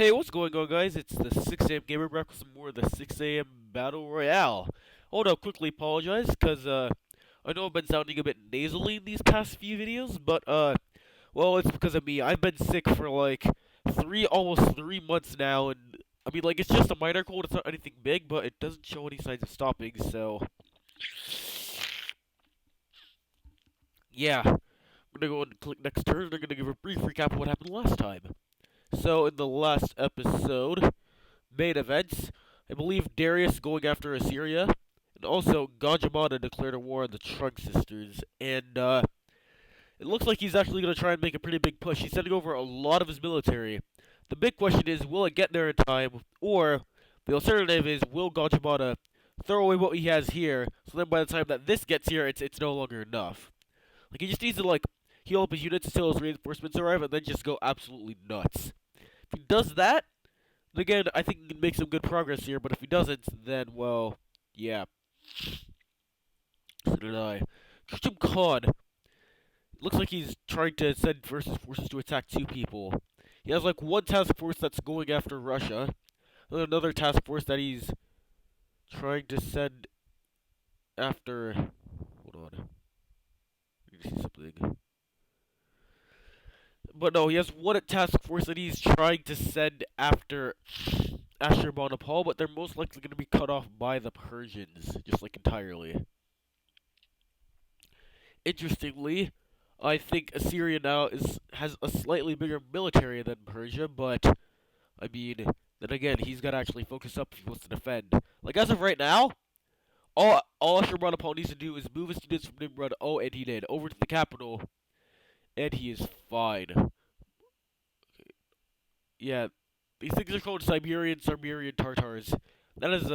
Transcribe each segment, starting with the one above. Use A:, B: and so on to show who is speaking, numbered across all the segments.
A: Hey, what's going on, guys? It's the 6am gamer back with some more of the 6am battle royale. Hold up, quickly apologize because I know I've been sounding a bit nasally in these past few videos, but well, it's because of me. I've been sick for like almost 3 months now, and I mean, like, it's just a minor cold. It's not anything big, but it doesn't show any signs of stopping. So yeah, I'm gonna go and click next turn. And I'm gonna give a brief recap of what happened last time. So in the last episode, main events, I believe Darius going after Assyria, and also Gajamada declared a war on the Trunk sisters, and it looks like he's actually going to try and make a pretty big push. He's sending over a lot of his military. The big question is, will it get there in time, or the alternative is, will Gajamada throw away what he has here, so then by the time that this gets here, it's no longer enough. Like, he just needs to, like, heal up his units until his reinforcements arrive, and then just go absolutely nuts. If he does that, again, I think he can make some good progress here, but if he doesn't, then, well, yeah. So did I. Kuchum Khan. Looks like he's trying to send versus forces to attack two people. He has, like, one task force that's going after Russia, and another task force that he's trying to send after... Hold on. I need to see something. But no, he has one task force that he's trying to send after Ashurbanipal, but they're most likely going to be cut off by the Persians, just like entirely. Interestingly, I think Assyria now has a slightly bigger military than Persia, but I mean, then again, he's got to actually focus up if he wants to defend. Like, as of right now, all Ashurbanipal needs to do is move his units from Nimrud, and he did, over to the capital, and he is fine. Okay. Yeah, these things are called Siberian Tartars. That is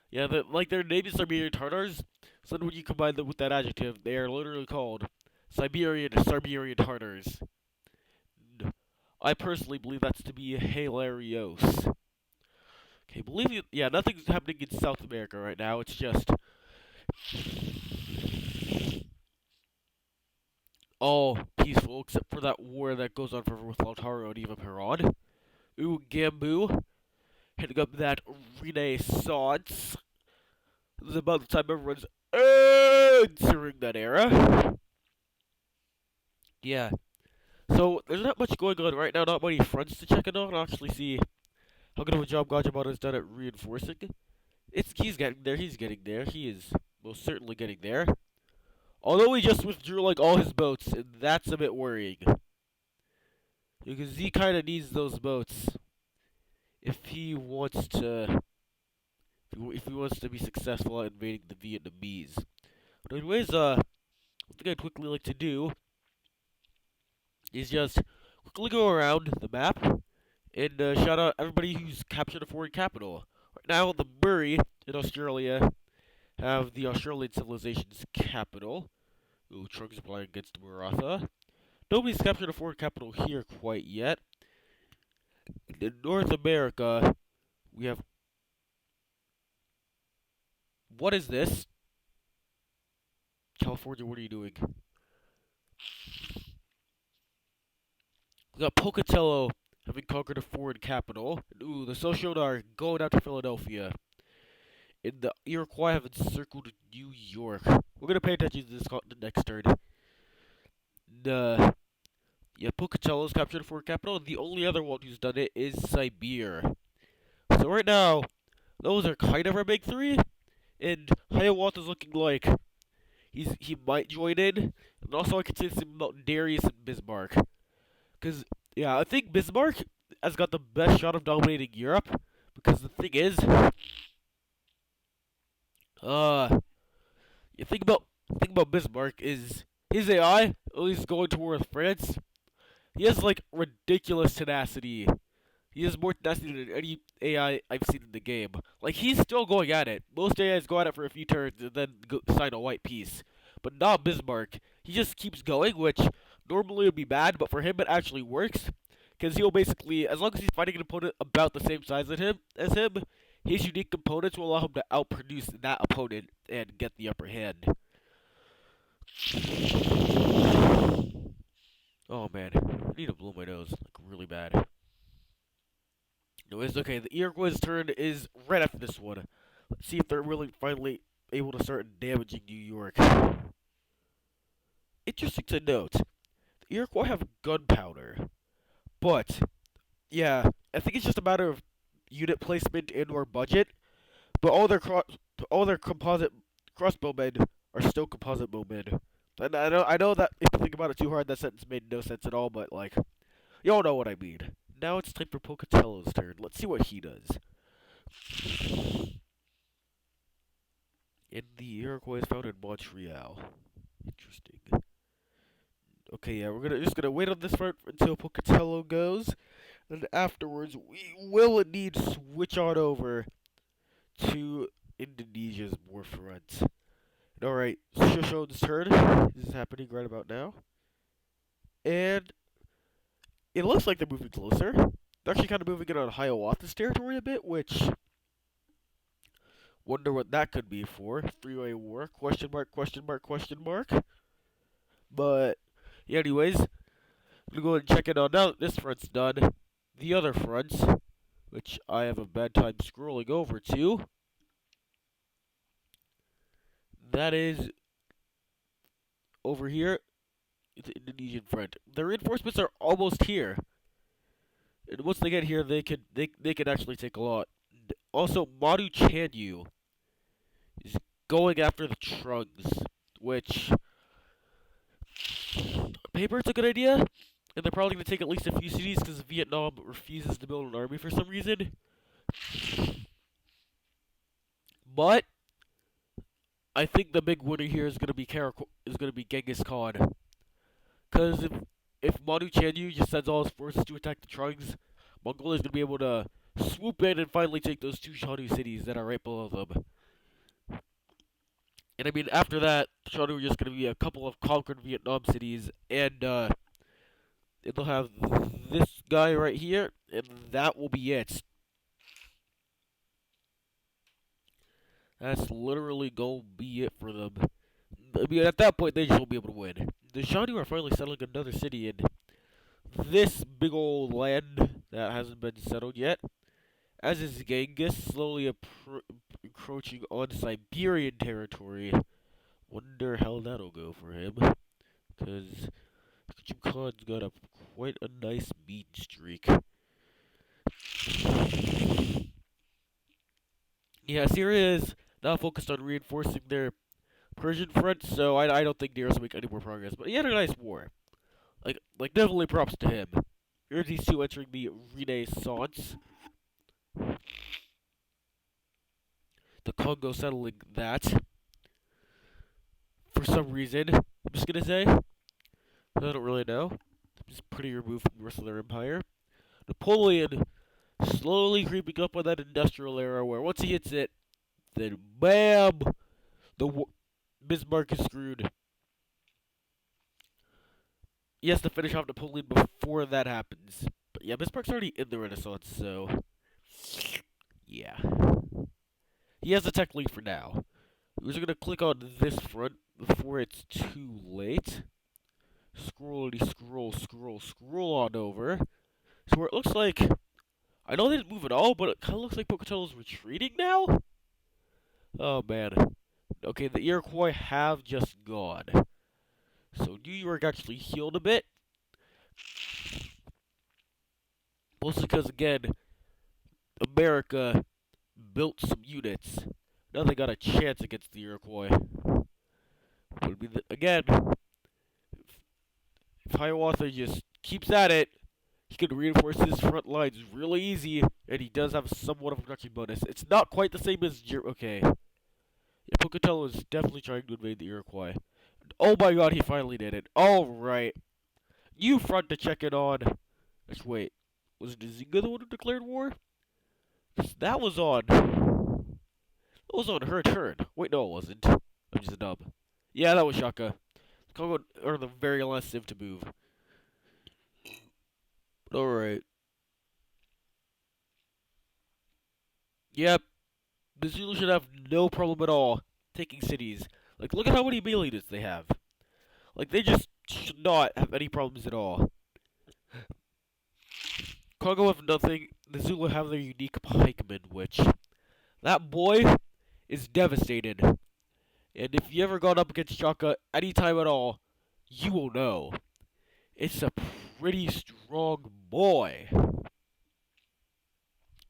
A: yeah, like their name is Siberian Tartars. So when you combine them with that adjective, they are literally called Siberian Tartars. I personally believe that's to be hilarious. Okay, believe it, yeah, nothing's happening in South America right now. It's just all peaceful except for that war that goes on forever with Lautaro and Eva Peron. Ooh, Gambu hitting up that Renaissance. This is about the time everyone's entering that era. Yeah. So, there's not much going on right now, not many fronts to check in on. I'll actually see how good of a job Gajamada has done at reinforcing. He's getting there, he is most certainly getting there. Although he just withdrew, like, all his boats, and that's a bit worrying. Because he kind of needs those boats if he wants to be successful at invading the Vietnamese. But anyways, one thing I'd quickly like to do is just quickly go around the map and shout out everybody who's captured a foreign capital. Right now, the Murray in Australia have the Australian civilization's capital. Ooh, Trunks playing against Maratha. Nobody's captured a foreign capital here quite yet. In North America, we have... What is this? California, what are you doing? We got Pocatello having conquered a foreign capital. Ooh, the Socios are going out to Philadelphia. And the Iroquois have encircled New York. We're going to pay attention to this continent next turn. Yeah, Pocatello's captured a foreign capital, and the only other one who's done it is Siberia. So right now, those are kind of our big three. And Hiawatha's looking like he might join in. And also I can say something about Darius and Bismarck. Because, yeah, I think Bismarck has got the best shot of dominating Europe. Because the thing is, you think about Bismarck is his AI, at least going to war with France. He has like ridiculous tenacity. He has more tenacity than any AI I've seen in the game. Like, he's still going at it. Most AIs go at it for a few turns and then sign a white piece. But not Bismarck. He just keeps going, which normally would be bad, but for him it actually works. Because he'll basically, as long as he's fighting an opponent about the same size as him, his unique components will allow him to outproduce that opponent and get the upper hand. Oh man, I need to blow my nose, like, really bad. Anyways, okay, the Iroquois' turn is right after this one. Let's see if they're really finally able to start damaging New York. Interesting to note, the Iroquois have gunpowder, but yeah, I think it's just a matter of unit placement and/or budget. But all their composite crossbowmen are still composite bowmen. And I know that if you think about it too hard, that sentence made no sense at all. But like, y'all know what I mean. Now it's time for Pocatello's turn. Let's see what he does. And the Iroquois is found in Montreal. Interesting. Okay, yeah, we're just gonna wait on this part until Pocatello goes. Then afterwards, we will indeed switch on over to Indonesia's war front. Alright, Shoshon's turn. This is happening right about now. And it looks like they're moving closer. They're actually kind of moving in on Hiawatha's territory a bit, which wonder what that could be for. Three-way war? Question mark, question mark, question mark. But, yeah, anyways, I'm gonna go ahead and check it out now that this front's done. The other fronts, which I have a bad time scrolling over to, that is over here. It's the Indonesian front. The reinforcements are almost here. And once they get here, they could actually take a lot. Also, Madu Chanyu is going after the Trunks, which on paper it's a good idea, and they're probably going to take at least a few cities because Vietnam refuses to build an army for some reason. But I think the big winner here is going to be Genghis Khan, because if Manu Chanyu just sends all his forces to attack the Trunks, Mongolia is going to be able to swoop in and finally take those two Shanu cities that are right below them. And I mean, after that, Shanu are just going to be a couple of conquered Vietnam cities, and they'll have this guy right here, and that will be it. That's literally going to be it for them. I mean, at that point, they just won't be able to win. The Shanu are finally settling another city in this big old land that hasn't been settled yet. As is Genghis, slowly encroaching on Siberian territory. Wonder how that'll go for him. Because Kachim Khan's got quite a nice mean streak. Yeah, Syria is now focused on reinforcing their Persian front, so I don't think Darius will make any more progress. But he had a nice war. Like definitely props to him. Here's these two entering the Renaissance. The Congo settling that. For some reason, I'm just gonna say. I don't really know. Just pretty removed from the rest of their empire. Napoleon slowly creeping up on that industrial era where once he hits it, then BAM! Bismarck is screwed. He has to finish off Napoleon before that happens. But yeah, Bismarck's already in the Renaissance, so yeah. He has the tech lead for now. We're just gonna click on this front before it's too late. Scroll on over. So where it looks like, I know they didn't move at all, but it kind of looks like Pocatello's retreating now. Oh man. Okay, the Iroquois have just gone. So New York actually healed a bit. Mostly because, again, America built some units. Now they got a chance against the Iroquois. But I mean, again, if Hiawatha just keeps at it, he can reinforce his front lines really easy, and he does have somewhat of a production bonus. It's not quite the same as okay. Yeah, Pocatello is definitely trying to invade the Iroquois. Oh my god, he finally did it. Alright. You front to check it on. Let's wait. Was Nzinga the one who declared war? Because that was on. That was on her turn. Wait, no, it wasn't. I'm just dumb. Yeah, that was Shaka. Congo are the very last civ to move. Alright. Yep. The Zulu should have no problem at all taking cities. Like, look at how many melee units they have. Like, they just should not have any problems at all. Congo have nothing. the Zulu have their unique pikeman, which that boy is devastated. And if you ever gone up against Shaka anytime at all, you will know. It's a pretty strong boy.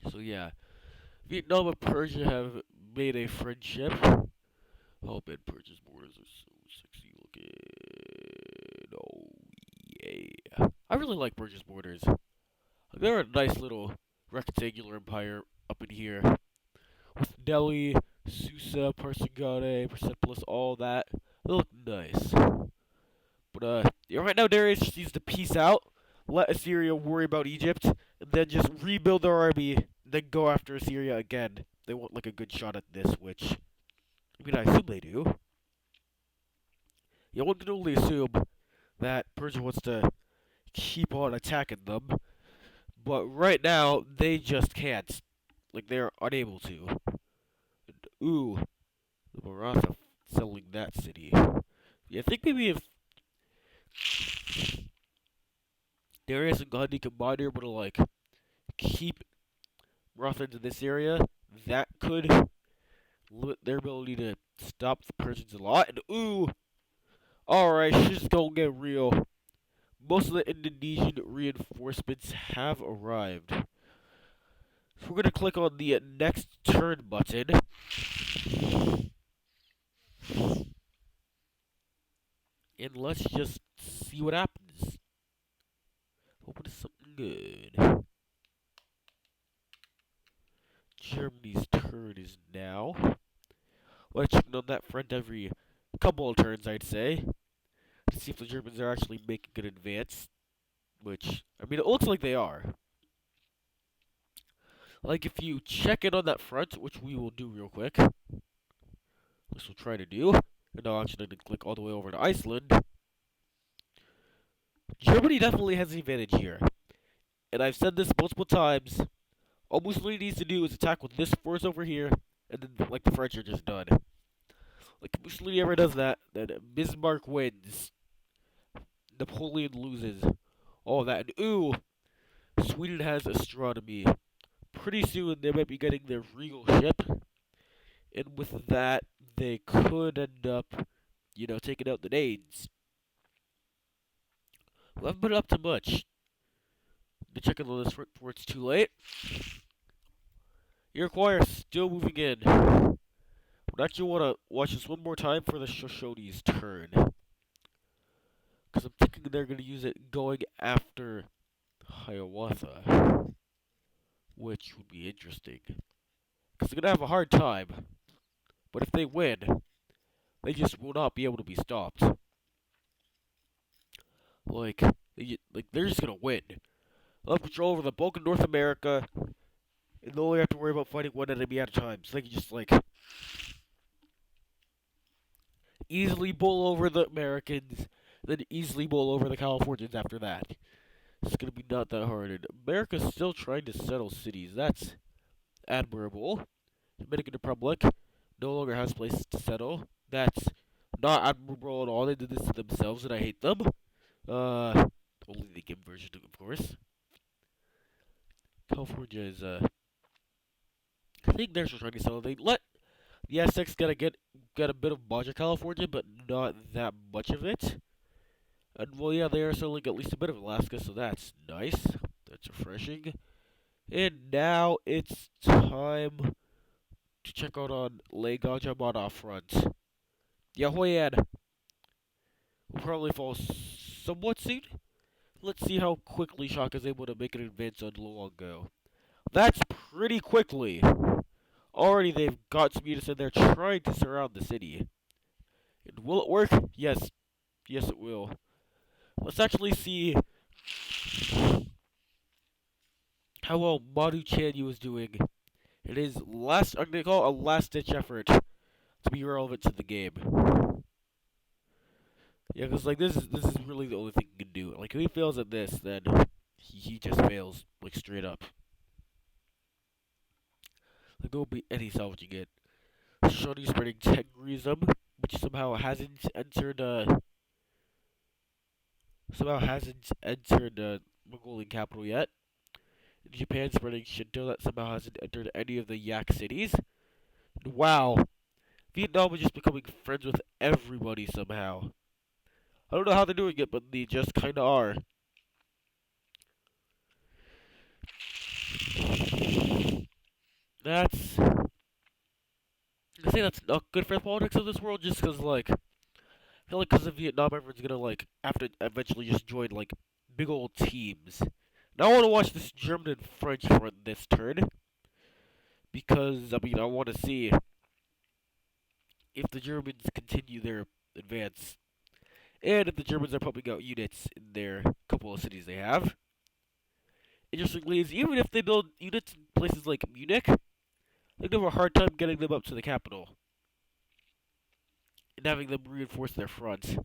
A: So yeah, Vietnam and Persia have made a friendship. Oh man, Persia's borders are so sexy looking. Oh yeah, I really like Persia's borders. They're a nice little rectangular empire up in here with Delhi, Susa, Persingade, Persepolis, all that. They look nice. But yeah, right now Darius just needs to peace out, let Assyria worry about Egypt, and then just rebuild their army, then go after Assyria again. They want like a good shot at this, which I mean I assume they do. Yeah, one can only assume that Persia wants to keep on attacking them, but right now they just can't. Like they're unable to. And, ooh, the Maratha selling that city. Yeah, I think maybe if Darius and Gandhi combined are able to like keep Maratha into this area, that could limit their ability to stop the Persians a lot. And ooh, alright, she's just gonna get real. Most of the Indonesian reinforcements have arrived. So we're gonna click on the next turn button. And let's just see what happens. Hope it's something good. Germany's turn is now. We're checking on that front every couple of turns, I'd say, to see if the Germans are actually making an advance. Which, I mean, it looks like they are. Like, if you check in on that front, which we will do real quick, this we'll try to do, and I'll actually click all the way over to Iceland. Germany definitely has the advantage here. And I've said this multiple times. All Mussolini needs to do is attack with this force over here, and then, like, the French are just done. Like, if Mussolini ever does that, then Bismarck wins. Napoleon loses. All that. And ooh, Sweden has astronomy. Pretty soon they might be getting their regal ship. And with that, they could end up, taking out the Danes. We haven't been up to much. The checking on this before it's too late. Iroquois are still moving in. But I actually want to watch this one more time for the Shoshone's turn. Because I'm thinking they're going to use it going after Hiawatha. Which would be interesting. Because they're going to have a hard time. But if they win, they just will not be able to be stopped. Like, they're just going to win. They'll have control over the bulk of North America. And they'll only have to worry about fighting one enemy at a time. So they can just, easily bowl over the Americans, then easily bowl over the Californians after that. It's gonna be not that hard. And America's still trying to settle cities. That's admirable. Dominican Republic no longer has places to settle. That's not admirable at all. They did this to themselves, and I hate them. Only the game version, of course. California is, I think they're still trying to settle. They let the Aztecs get a bit of Baja California, but not that much of it. And well, yeah, they are selling at least a bit of Alaska, so that's nice. That's refreshing. And now it's time to check out on Lake Gajamada front. Yahoyan will probably fall somewhat soon. Let's see how quickly Shaka is able to make an advance on Luongo. That's pretty quickly. Already they've got some units in there trying to surround the city. And will it work? Yes. Yes, it will. Let's actually see how well Manu Chanyu is doing in his last, I'm going to call it a last-ditch effort to be relevant to the game. Yeah, because, this is really the only thing he can do. Like, if he fails at this, then he just fails, straight up. There won't be any salvaging it. Shawnee's spreading Tengrism, which somehow hasn't entered, Mongolian capital yet. Japan spreading Shinto that somehow hasn't entered any of the Yak cities. Wow, Vietnam is just becoming friends with everybody somehow. I don't know how they're doing it, but they just kinda are. That's I say that's not good for the politics of this world, just because I feel like because of Vietnam, everyone's gonna have to eventually just join big old teams. Now I want to watch this German and French front this turn because I want to see if the Germans continue their advance and if the Germans are pumping out units in their couple of cities they have. Interestingly, is even if they build units in places like Munich, they're gonna have a hard time getting them up to the capital and having them reinforce their front.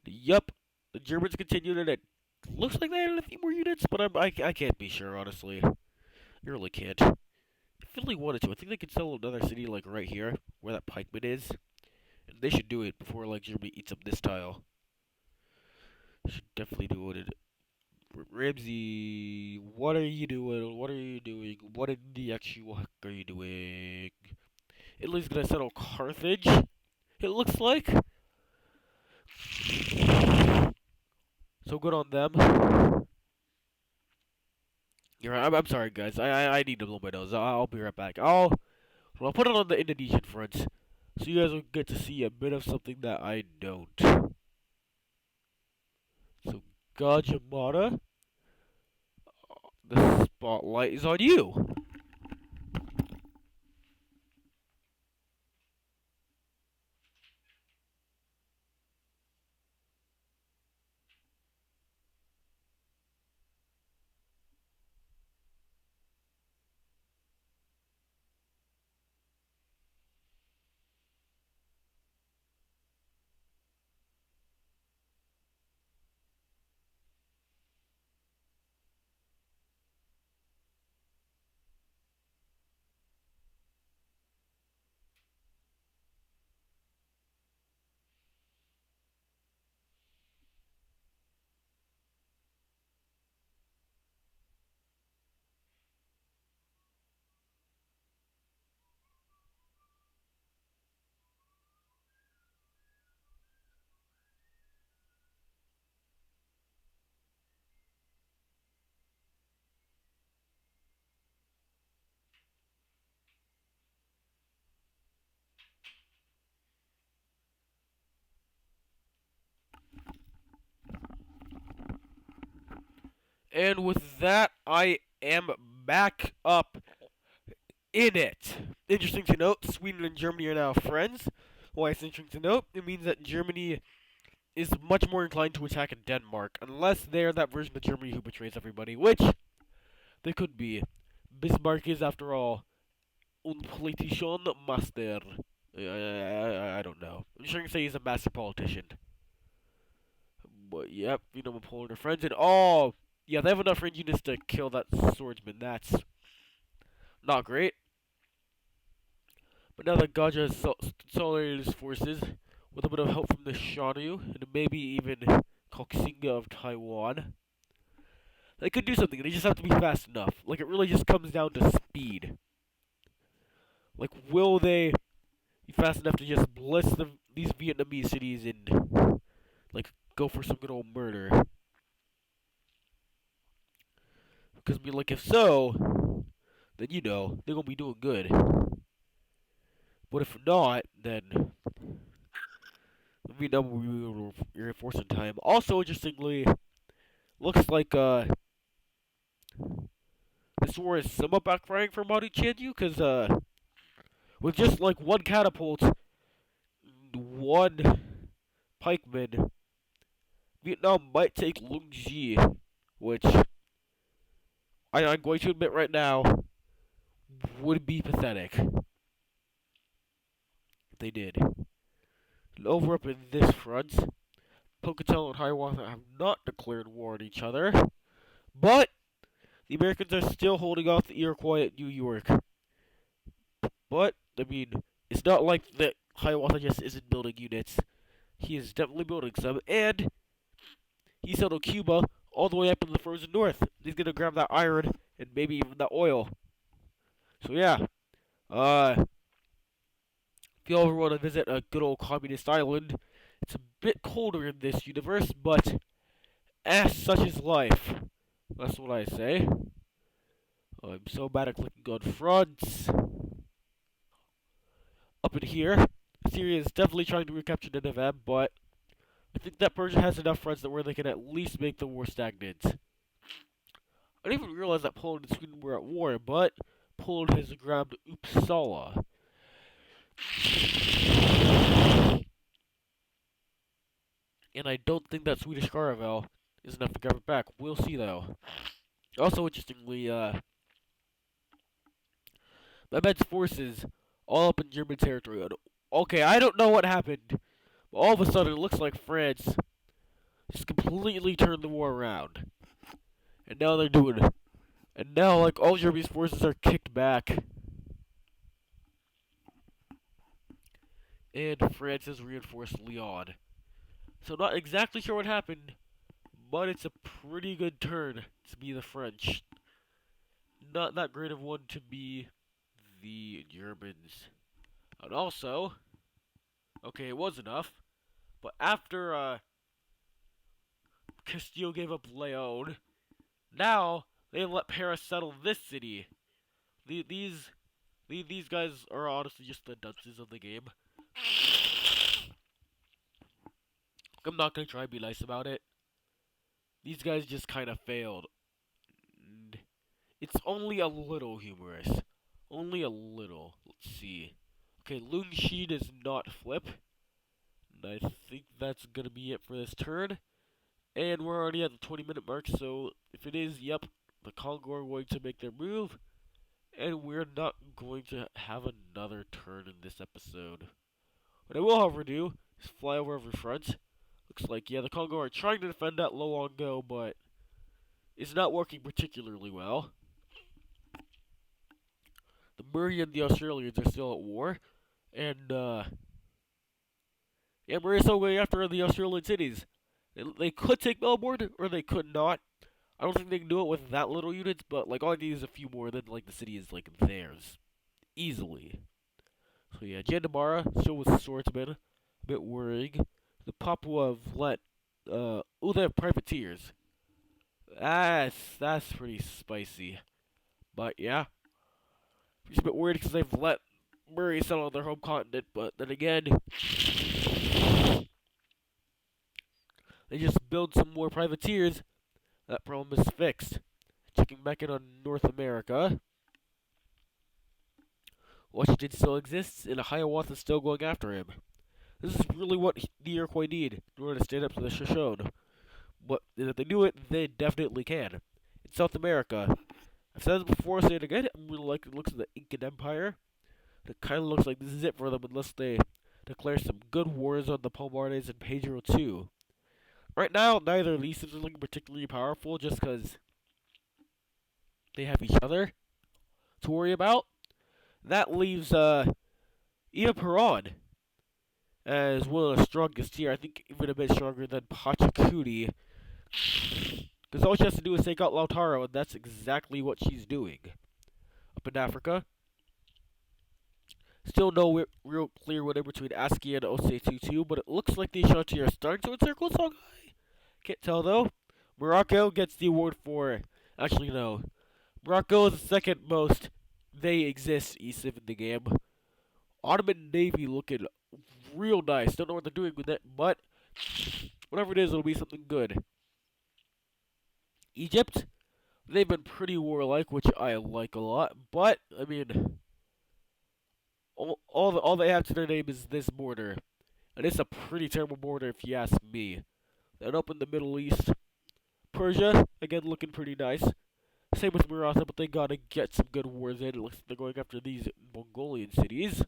A: Yup, the Germans continued and it looks like they added a few more units, but I can't be sure, honestly. I really can't. If they really wanted to, I think they could sell another city right here, where that pikeman is. And they should do it before Germany eats up this tile. Should definitely do it. Ramsey, what are you doing? What are you doing? What in the actual heck are you doing? Italy's gonna settle Carthage. It looks like. So good on them. You're right. I'm sorry, guys. I need to blow my nose. I'll be right back. I'll put it on the Indonesian front, so you guys will get to see a bit of something that I don't. So Gajah, the spotlight is on you. And with that, I am back up in it. Interesting to note, Sweden and Germany are now friends. Why it's interesting to note, it means that Germany is much more inclined to attack Denmark, unless they're that version of Germany who betrays everybody, which they could be. Bismarck is, after all, un politician master. I don't know. I'm just trying to say he's a master politician. But yep, and Poland are friends, and yeah, they have enough range units to kill that swordsman. That's not great. But now that Gaja has consolidated his forces, with a bit of help from the Shanyu, and maybe even Koxinga of Taiwan, they could do something. They just have to be fast enough. It really just comes down to speed. Will they be fast enough to just blitz these Vietnamese cities and, go for some good old murder? Because, if so, then, they're gonna be doing good. But if not, then Vietnam will be reinforced in time. Also, interestingly, looks like this war is somewhat backfiring for Madu Chanju, because with just one catapult, one pikeman, Vietnam might take Lung Ji, which I'm going to admit right now would be pathetic if they did. And over up in this front, Pocatello and Hiawatha have not declared war on each other, but the Americans are still holding off the Iroquois at New York. But, it's not like that Hiawatha just isn't building units. He is definitely building some, and he settled Cuba all the way up in the frozen north. He's gonna grab that iron and maybe even that oil. So yeah, if you ever want to visit a good old communist island, it's a bit colder in this universe, but as such is life. That's what I say. I'm so bad at clicking on fronts. Up in here, Syria is definitely trying to recapture Nineveh, but I think that Persia has enough fronts that where they can at least make the war stagnant. I didn't even realize that Poland and Sweden were at war, but Poland has grabbed Uppsala. And I don't think that Swedish caravel is enough to grab it back. We'll see, though. Also, interestingly, Mehmed's forces all up in German territory. Okay, I don't know what happened, but all of a sudden it looks like France just completely turned the war around. And now they're doing it. And now, like, all Germany's forces are kicked back. And France has reinforced Lyon. So not exactly sure what happened, but it's a pretty good turn to be the French. Not that great of one to be the Germans. And also, okay, it was enough, but after Castile gave up Leon, now they let Paris settle this city. These guys are honestly just the dunces of the game. I'm not gonna try and be nice about it. These guys just kind of failed. And it's only a little humorous. Only a little. Let's see. Okay, Lungshin does not flip. And I think that's gonna be it for this turn. And we're already at the 20-minute mark, so if it is, yep, the Congo are going to make their move. And we're not going to have another turn in this episode. What I will, however, do is fly over every front. Looks like, yeah, the Congo are trying to defend that low on go, but it's not working particularly well. The Murray and the Australians are still at war, and, yeah, Murray's still going after the Australian cities. They could take Melbourne, or they could not. I don't think they can do it with that little units, but, like, all I need is a few more, then, like, the city is, like, theirs. Easily. So, yeah, Jandamara, still with swordsmen. A bit worrying. The Papua have let, oh, they have privateers. That's pretty spicy. But, yeah. Just a bit worried because they've let Murray settle on their home continent, but then again, they just build some more privateers. That problem is fixed. Checking back in on North America. Washington still exists, and Hiawatha is still going after him. This is really what the Iroquois need in order to stand up to the Shoshone. But if they do it, they definitely can. In South America, I've said it before, I'll say it again, I'm really liking the looks of the Incan Empire. It kind of looks like this is it for them unless they declare some good wars on the Palmares and Pedro too. Right now, neither of these are looking particularly powerful just because they have each other to worry about. That leaves Ina Peron as one of the strongest here. I think even a bit stronger than Pachacudi. Because all she has to do is take out Lautaro, and that's exactly what she's doing. Up in Africa. Still no real clear winner between ASCII and Ose22, but it looks like the Ashanti are starting to encircle Songhai. Can't tell though. Morocco gets the award for. Actually, no. Morocco is the second most they exist ESIV in the game. Ottoman Navy looking real nice. Don't know what they're doing with it, but whatever it is, it'll be something good. Egypt, they've been pretty warlike, which I like a lot, but, I mean, all they have to their name is this border. And it's a pretty terrible border if you ask me. Then up in the Middle East, Persia, again looking pretty nice. Same with Maratha, but they gotta get some good wars in. It looks like they're going after these Mongolian cities.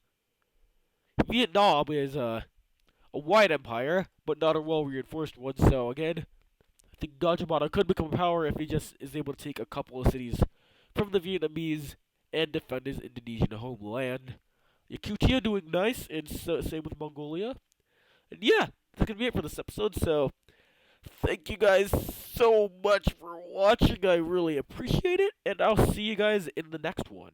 A: Vietnam is a wide empire, but not a well-reinforced one, so again, I think Gajabana could become a power if he just is able to take a couple of cities from the Vietnamese and defend his Indonesian homeland. Yakutia doing nice, and same with Mongolia. And yeah, that's gonna be it for this episode, so Thank you guys so much for watching. I really appreciate it, and I'll see you guys in the next one.